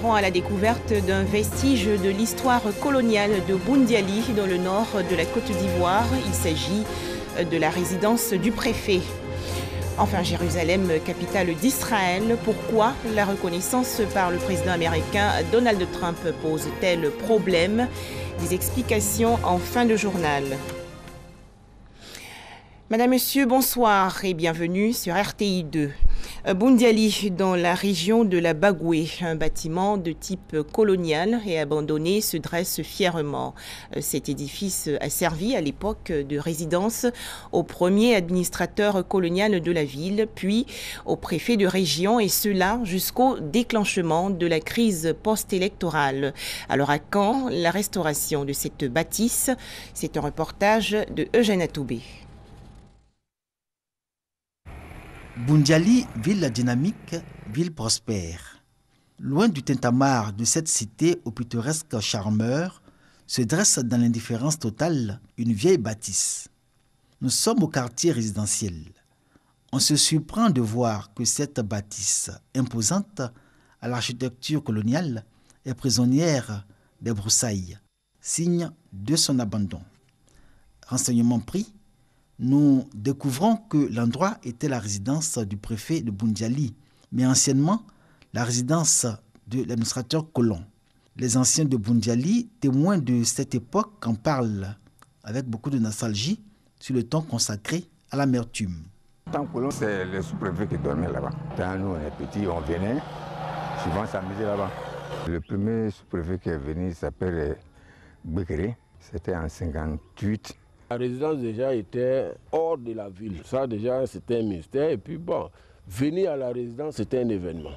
iront à la découverte d'un vestige de l'histoire coloniale de Boundiali dans le nord de la Côte d'Ivoire. Il s'agit de la résidence du préfet. Enfin, Jérusalem, capitale d'Israël. Pourquoi la reconnaissance par le président américain Donald Trump pose-t-elle problème? Des explications en fin de journal. Madame, Monsieur, bonsoir et bienvenue sur RTI 2. Boundiali, dans la région de la Bagoué, un bâtiment de type colonial et abandonné se dresse fièrement. Cet édifice a servi à l'époque de résidence au premier administrateur colonial de la ville, puis au préfet de région, et cela jusqu'au déclenchement de la crise post-électorale. Alors à quand la restauration de cette bâtisse? C'est un reportage de Eugène Atoubé. Boundiali, ville dynamique, ville prospère. Loin du tintamarre de cette cité au pittoresque charmeur, se dresse dans l'indifférence totale une vieille bâtisse. Nous sommes au quartier résidentiel. On se surprend de voir que cette bâtisse, imposante à l'architecture coloniale, est prisonnière des broussailles, signe de son abandon. Renseignement pris, nous découvrons que l'endroit était la résidence du préfet de Boundiali, mais anciennement la résidence de l'administrateur colon. Les anciens de Boundiali, témoins de cette époque, en parlent avec beaucoup de nostalgie sur le temps consacré à l'amertume. Tant colon, c'est le sous-préfet qui dormait là-bas. Quand nous on est petits, on venait souvent s'amuser là-bas. Le premier sous-préfet qui est venu, il s'appelle Bekere. C'était en 1958. La résidence déjà était hors de la ville. Ça déjà c'était un mystère. Et puis bon, venir à la résidence c'était un événement.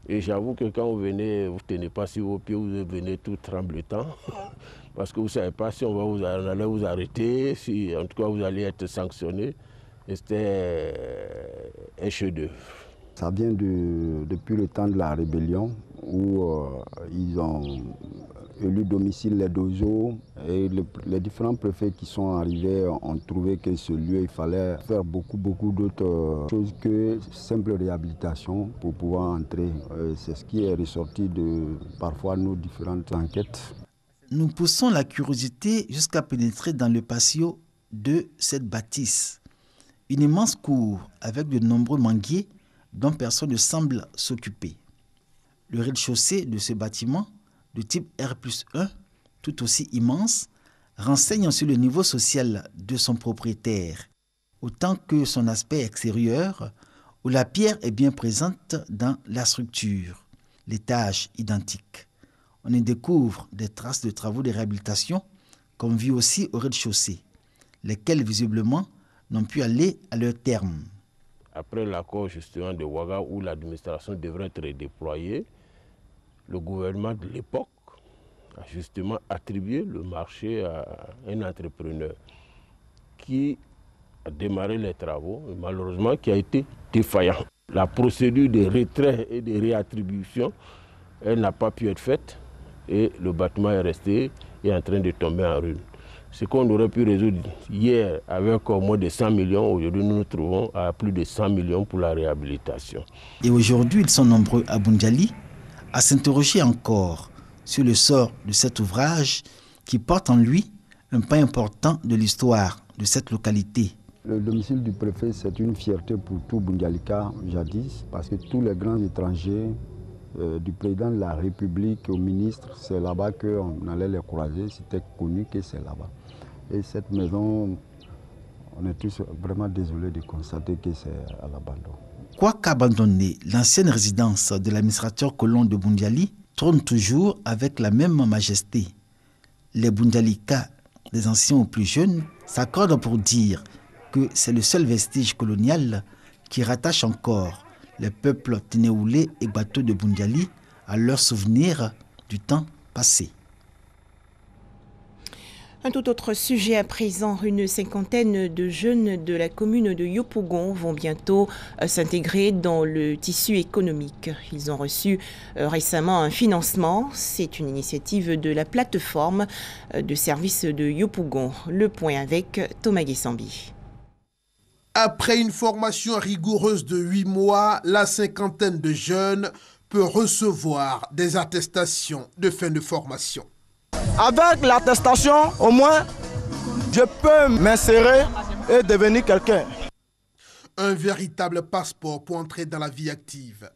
Et j'avoue que quand vous venez, vous ne tenez pas sur vos pieds, vous venez tout tremblotant. Parce que vous ne savez pas si on allait vous arrêter, si en tout cas vous allez être sanctionné. Et c'était un chef-d'œuvre. Ça vient depuis le temps de la rébellion où ils ont élu domicile les dojos et les différents préfets qui sont arrivés ont trouvé que ce lieu, il fallait faire beaucoup d'autres choses que simple réhabilitation pour pouvoir entrer. C'est ce qui est ressorti de parfois nos différentes enquêtes. Nous poussons la curiosité jusqu'à pénétrer dans le patio de cette bâtisse. Une immense cour avec de nombreux manguiers dont personne ne semble s'occuper. Le rez-de-chaussée de ce bâtiment, de type R+1, tout aussi immense, renseigne sur le niveau social de son propriétaire, autant que son aspect extérieur, où la pierre est bien présente dans la structure, l'étage identique. On y découvre des traces de travaux de réhabilitation, comme vu aussi au rez-de-chaussée, lesquels visiblement n'ont pu aller à leur terme. Après l'accord justement de Ouaga où l'administration devrait être déployée, le gouvernement de l'époque a justement attribué le marché à un entrepreneur qui a démarré les travaux, et malheureusement qui a été défaillant. La procédure de retrait et de réattribution, elle n'a pas pu être faite et le bâtiment est resté et est en train de tomber en ruine. Ce qu'on aurait pu résoudre hier avec moins de 100 millions, aujourd'hui nous nous trouvons à plus de 100 millions pour la réhabilitation. Et aujourd'hui, ils sont nombreux à Boundiali à s'interroger encore sur le sort de cet ouvrage qui porte en lui un pas important de l'histoire de cette localité. Le domicile du préfet, c'est une fierté pour tout Boundialika jadis, parce que tous les grands étrangers, du président de la République au ministre, c'est là-bas qu'on allait les croiser, c'était connu que c'est là-bas. Et cette maison, on est tous vraiment désolés de constater que c'est à l'abandon. Quoique abandonnée, l'ancienne résidence de l'administrateur colon de Boundiali trône toujours avec la même majesté. Les Boundialikas, des anciens aux plus jeunes, s'accordent pour dire que c'est le seul vestige colonial qui rattache encore les peuples Ténéoulés et Bateaux de Boundiali à leurs souvenirs du temps passé. Un tout autre sujet à présent, une cinquantaine de jeunes de la commune de Yopougon vont bientôt s'intégrer dans le tissu économique. Ils ont reçu récemment un financement. C'est une initiative de la plateforme de services de Yopougon. Le point avec Thomas Guessambi. Après une formation rigoureuse de 8 mois, la cinquantaine de jeunes peut recevoir des attestations de fin de formation. Avec l'attestation, au moins, je peux m'insérer et devenir quelqu'un. Un véritable passeport pour entrer dans la vie active.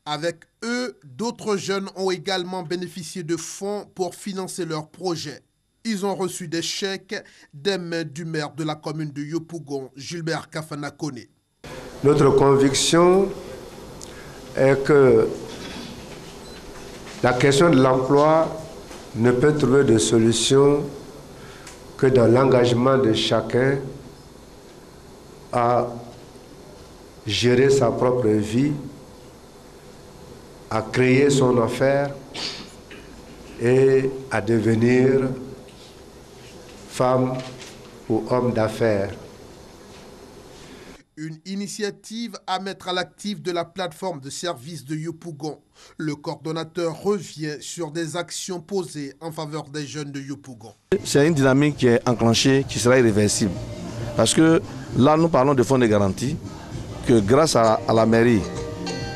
Avec eux, d'autres jeunes ont également bénéficié de fonds pour financer leurs projets. Ils ont reçu des chèques des mains du maire de la commune de Yopougon, Gilbert Kafana-Kone. Notre conviction est que la question de l'emploi ne peut trouver de solution que dans l'engagement de chacun à gérer sa propre vie, à créer son affaire et à devenir femme ou homme d'affaires. Une initiative à mettre à l'actif de la plateforme de services de Yopougon. Le coordonnateur revient sur des actions posées en faveur des jeunes de Yopougon. C'est une dynamique qui est enclenchée, qui sera irréversible. Parce que là, nous parlons de fonds de garantie, que grâce à la mairie,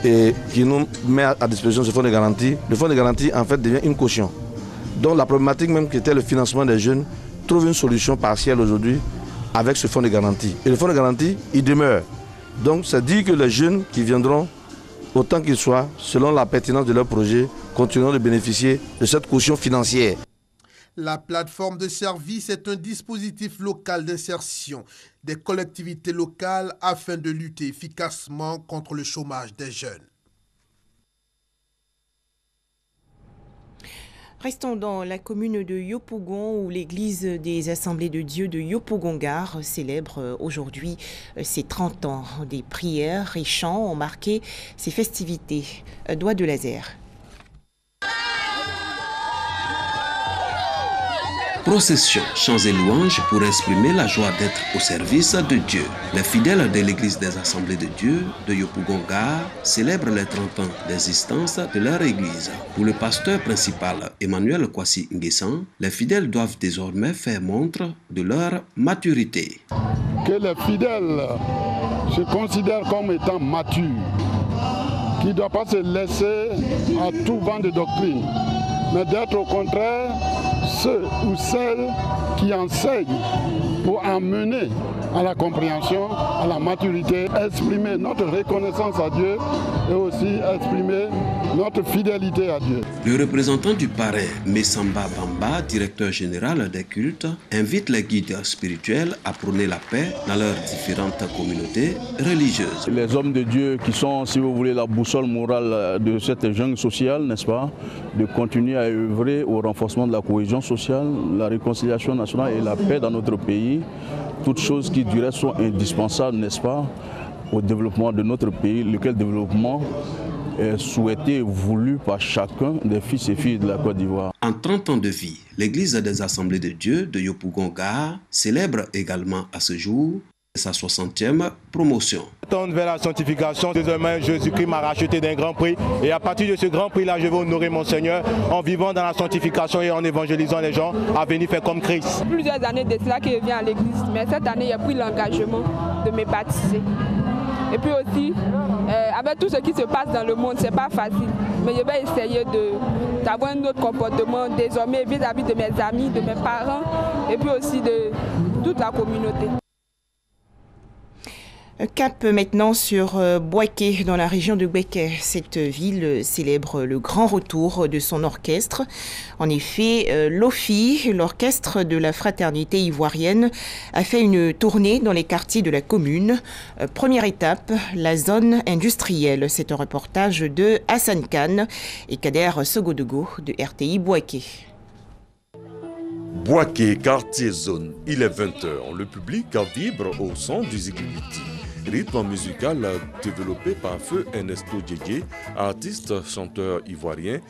et qui nous met à disposition ce fonds de garantie, le fonds de garantie en fait devient une caution. Donc la problématique même qui était le financement des jeunes trouve une solution partielle aujourd'hui avec ce fonds de garantie. Et le fonds de garantie, il demeure. Donc c'est dire que les jeunes qui viendront, autant qu'ils soient, selon la pertinence de leur projet, continueront de bénéficier de cette caution financière. La plateforme de services est un dispositif local d'insertion des collectivités locales afin de lutter efficacement contre le chômage des jeunes. Restons dans la commune de Yopougon où l'église des Assemblées de Dieu de Yopougon-Gare célèbre aujourd'hui ses 30 ans. Des prières et chants ont marqué ces festivités. Doigt de laser. Procession, chants et louanges pour exprimer la joie d'être au service de Dieu. Les fidèles de l'église des Assemblées de Dieu de Yopougon-Gare célèbrent les 30 ans d'existence de leur église. Pour le pasteur principal Emmanuel Kwasi Nguessan, les fidèles doivent désormais faire montre de leur maturité. Que les fidèles se considèrent comme étant matures, qui ne doivent pas se laisser à tout vent de doctrine, mais d'être au contraire ceux ou celles qui enseignent pour amener à la compréhension, à la maturité, exprimer notre reconnaissance à Dieu et aussi exprimer notre fidélité à Dieu. Le représentant du parrain, Messamba Bamba, directeur général des cultes, invite les guides spirituels à prôner la paix dans leurs différentes communautés religieuses. Les hommes de Dieu qui sont, si vous voulez, la boussole morale de cette jungle sociale, n'est-ce pas, de continuer à œuvrer au renforcement de la cohésion sociale, la réconciliation nationale et la paix dans notre pays, toutes choses qui du reste sont indispensables, n'est-ce pas, au développement de notre pays, lequel développement est souhaité et voulu par chacun des fils et filles de la Côte d'Ivoire. En 30 ans de vie, l'église des Assemblées de Dieu de Yopougon-Gare célèbre également à ce jour sa 60e promotion. On vers la sanctification, désormais Jésus-Christ m'a racheté d'un grand prix et à partir de ce grand prix-là, je vais honorer mon Seigneur en vivant dans la sanctification et en évangélisant les gens à venir faire comme Christ. Plusieurs années de cela que je viens à l'église, mais cette année, j'ai pris l'engagement de me baptiser. Et puis aussi, avec tout ce qui se passe dans le monde, ce n'est pas facile. Mais je vais essayer d'avoir un autre comportement désormais vis-à-vis de mes amis, de mes parents et puis aussi de toute la communauté. Cap maintenant sur Boaké, dans la région de Béké. Cette ville célèbre le grand retour de son orchestre. En effet, l'OFI, l'orchestre de la fraternité ivoirienne, a fait une tournée dans les quartiers de la commune. Première étape, la zone industrielle. C'est un reportage de Hassan Khan et Kader Sogodego de RTI Boaké. Boaké, quartier zone, il est 20h. Le public vibre au son du zigouiti. Rythme musical développé par Feu Ernesto Djedje, artiste chanteur ivoirien.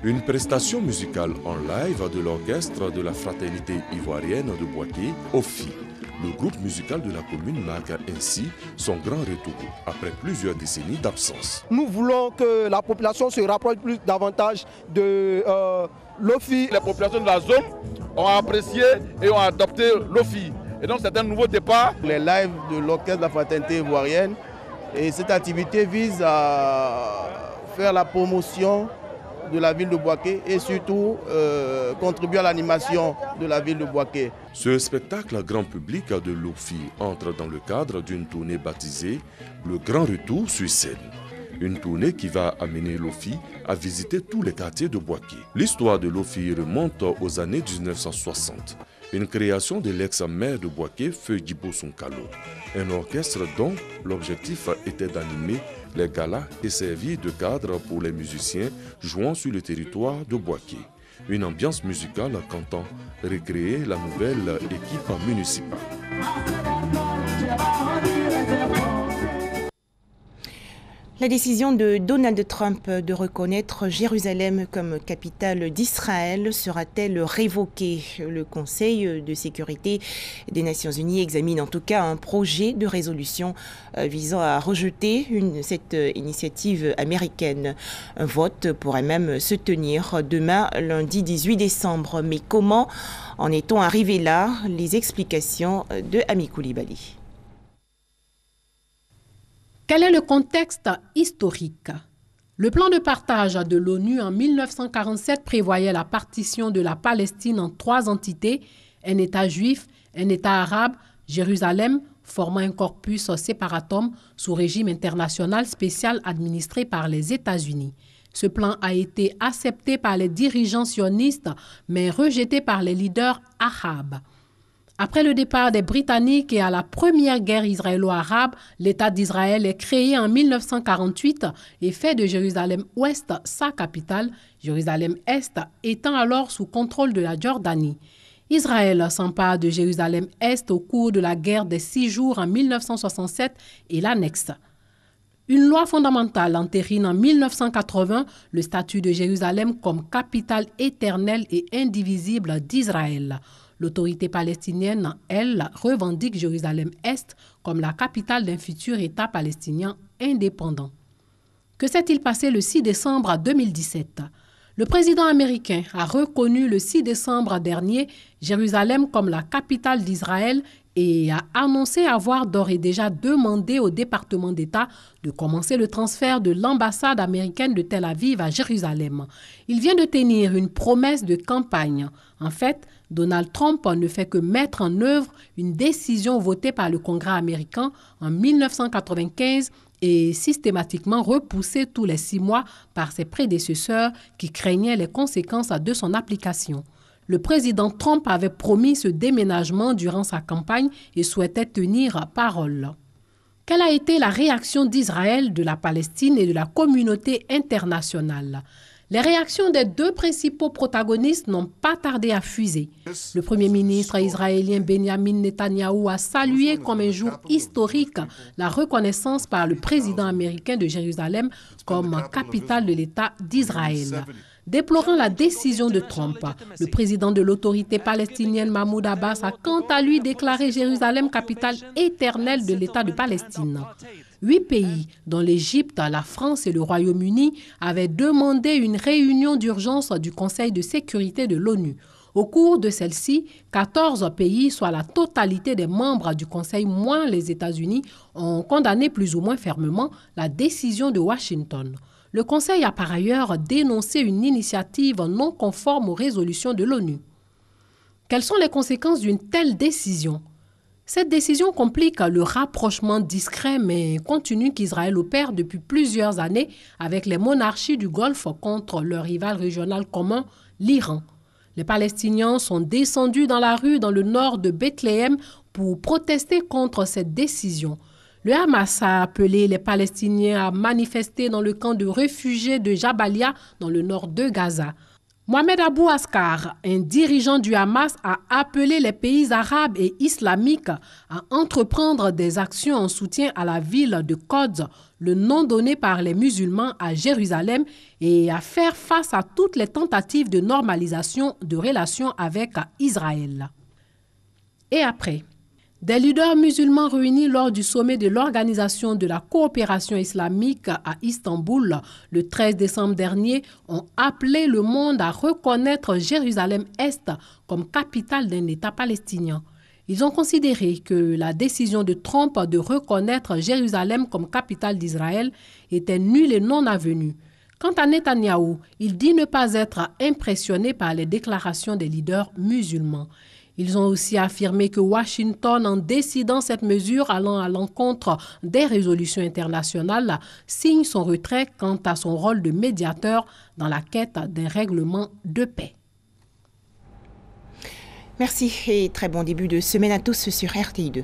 Une prestation musicale en live de l'orchestre de la fraternité ivoirienne de Boaké, OFI. Le groupe musical de la commune marque ainsi son grand retour après plusieurs décennies d'absence. Nous voulons que la population se rapproche davantage de l'OFI, les populations de la zone ont apprécié et ont adopté l'OFI. Et donc c'est un nouveau départ. Les lives de l'Orchestre de la Fraternité Ivoirienne, et cette activité vise à faire la promotion de la ville de Bouaké et surtout contribuer à l'animation de la ville de Bouaké. Ce spectacle grand public de l'OFI entre dans le cadre d'une tournée baptisée Le Grand Retour sur scène. Une tournée qui va amener l'OFI à visiter tous les quartiers de Bouaké. L'histoire de l'OFI remonte aux années 1960. Une création de l'ex-maire de Bouaké, Feu Djibo Sonkalo. Un orchestre dont l'objectif était d'animer les galas et servir de cadre pour les musiciens jouant sur le territoire de Bouaké. Une ambiance musicale qu'entend recréer la nouvelle équipe municipale. La décision de Donald Trump de reconnaître Jérusalem comme capitale d'Israël sera-t-elle révoquée? Le Conseil de sécurité des Nations Unies examine en tout cas un projet de résolution visant à rejeter cette initiative américaine. Un vote pourrait même se tenir demain, lundi 18 décembre. Mais comment en est-on arrivé là? Les explications de Ami Koulibaly. Quel est le contexte historique? Le plan de partage de l'ONU en 1947 prévoyait la partition de la Palestine en 3 entités, un État juif, un État arabe, Jérusalem, formant un corpus séparatum sous régime international spécial administré par les États-Unis. Ce plan a été accepté par les dirigeants sionistes, mais rejeté par les leaders arabes. Après le départ des Britanniques et à la première guerre israélo-arabe, l'État d'Israël est créé en 1948 et fait de Jérusalem-Ouest sa capitale, Jérusalem-Est étant alors sous contrôle de la Jordanie. Israël s'empare de Jérusalem-Est au cours de la guerre des 6 jours en 1967 et l'annexe. Une loi fondamentale entérine en 1980 le statut de Jérusalem comme capitale éternelle et indivisible d'Israël. L'autorité palestinienne, elle, revendique Jérusalem-Est comme la capitale d'un futur État palestinien indépendant. Que s'est-il passé le 6 décembre 2017? Le président américain a reconnu le 6 décembre dernier Jérusalem comme la capitale d'Israël et a annoncé avoir d'ores et déjà demandé au département d'État de commencer le transfert de l'ambassade américaine de Tel Aviv à Jérusalem. Il vient de tenir une promesse de campagne. En fait, Donald Trump ne fait que mettre en œuvre une décision votée par le Congrès américain en 1995 et systématiquement repoussée tous les 6 mois par ses prédécesseurs qui craignaient les conséquences de son application. Le président Trump avait promis ce déménagement durant sa campagne et souhaitait tenir parole. Quelle a été la réaction d'Israël, de la Palestine et de la communauté internationale? Les réactions des 2 principaux protagonistes n'ont pas tardé à fuser. Le premier ministre israélien Benjamin Netanyahou a salué comme un jour historique la reconnaissance par le président américain de Jérusalem comme capitale de l'État d'Israël. Déplorant la décision de Trump, le président de l'autorité palestinienne Mahmoud Abbas a quant à lui déclaré Jérusalem capitale éternelle de l'État de Palestine. 8 pays, dont l'Égypte, la France et le Royaume-Uni, avaient demandé une réunion d'urgence du Conseil de sécurité de l'ONU. Au cours de celle-ci, 14 pays, soit la totalité des membres du Conseil moins les États-Unis, ont condamné plus ou moins fermement la décision de Washington. Le Conseil a par ailleurs dénoncé une initiative non conforme aux résolutions de l'ONU. Quelles sont les conséquences d'une telle décision? Cette décision complique le rapprochement discret mais continu qu'Israël opère depuis plusieurs années avec les monarchies du Golfe contre leur rival régional commun, l'Iran. Les Palestiniens sont descendus dans la rue dans le nord de Bethléem pour protester contre cette décision. Le Hamas a appelé les Palestiniens à manifester dans le camp de réfugiés de Jabalia dans le nord de Gaza. Mohamed Abou Askar, un dirigeant du Hamas, a appelé les pays arabes et islamiques à entreprendre des actions en soutien à la ville de Quds, le nom donné par les musulmans à Jérusalem, et à faire face à toutes les tentatives de normalisation de relations avec Israël. Et après, Des leaders musulmans réunis lors du sommet de l'Organisation de la coopération islamique à Istanbul le 13 décembre dernier ont appelé le monde à reconnaître Jérusalem-Est comme capitale d'un État palestinien. Ils ont considéré que la décision de Trump de reconnaître Jérusalem comme capitale d'Israël était nulle et non avenue. Quant à Netanyahou, il dit ne pas être impressionné par les déclarations des leaders musulmans. Ils ont aussi affirmé que Washington, en décidant cette mesure allant à l'encontre des résolutions internationales, signe son retrait quant à son rôle de médiateur dans la quête d'un règlement de paix. Merci et très bon début de semaine à tous sur RTI2.